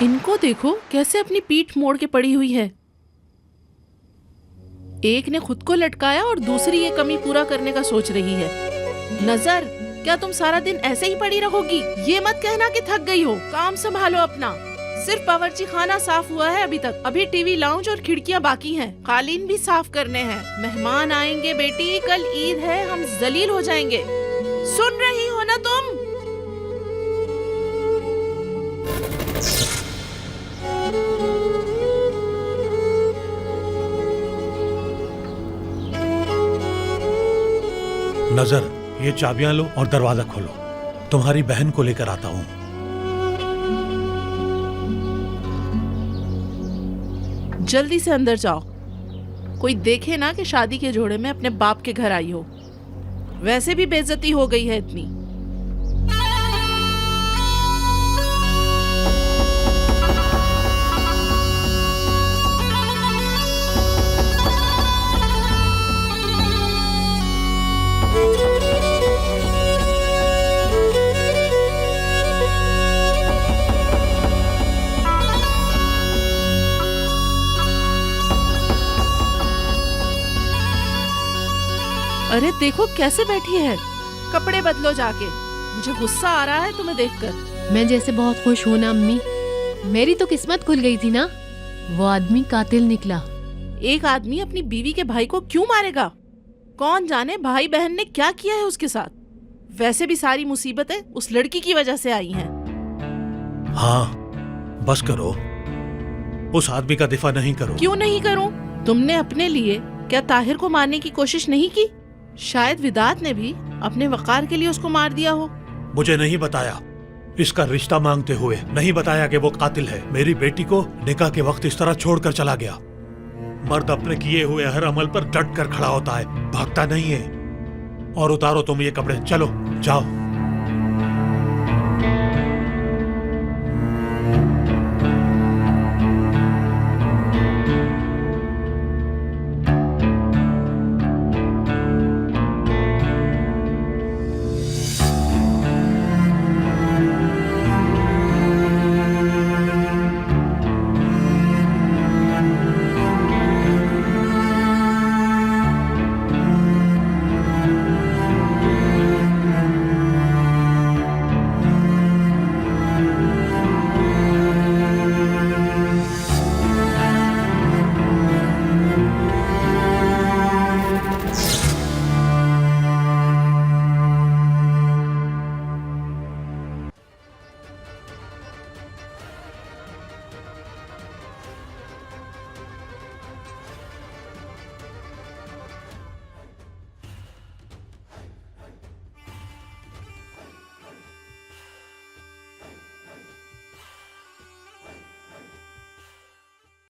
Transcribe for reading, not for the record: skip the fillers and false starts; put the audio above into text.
इनको देखो कैसे अपनी पीठ मोड़ के पड़ी हुई है। एक ने खुद को लटकाया और दूसरी ये कमी पूरा करने का सोच रही है। नजर, क्या तुम सारा दिन ऐसे ही पड़ी रहोगी? ये मत कहना कि थक गई हो, काम संभालो अपना। सिर्फ बावर्ची खाना साफ हुआ है अभी तक, अभी टीवी लाउंज और खिड़कियां बाकी हैं, कालीन भी साफ करने हैं। मेहमान आएंगे बेटी, कल ईद है, हम जलील हो जाएंगे। सुन रही हो ना तुम? नजर, ये चाबियां लो और दरवाजा खोलो। तुम्हारी बहन को लेकर आता हूँ। जल्दी से अंदर जाओ, कोई देखे ना कि शादी के जोड़े में अपने बाप के घर आई हो। वैसे भी बेइज्जती हो गई है इतनी। अरे देखो कैसे बैठी है। कपड़े बदलो जाके, मुझे गुस्सा आ रहा है तुम्हें देखकर। मैं जैसे बहुत खुश हूँ ना अम्मी, मेरी तो किस्मत खुल गई थी ना। वो आदमी कातिल निकला। एक आदमी अपनी बीवी के भाई को क्यों मारेगा? कौन जाने भाई बहन ने क्या किया है उसके साथ। वैसे भी सारी मुसीबतें उस लड़की की वजह से आई हैं। हाँ, बस करो, उस आदमी का दिफा नहीं करो। क्यों नहीं करूं? तुमने अपने लिए क्या ताहिर को मारने की कोशिश नहीं की? शायद विदात ने भी अपने वकार के लिए उसको मार दिया हो। मुझे नहीं बताया, इसका रिश्ता मांगते हुए नहीं बताया कि वो कातिल है। मेरी बेटी को निकाह के वक्त इस तरह छोड़कर चला गया। मर्द अपने किए हुए हर अमल पर डट कर खड़ा होता है, भागता नहीं है। और उतारो तुम ये कपड़े, चलो जाओ।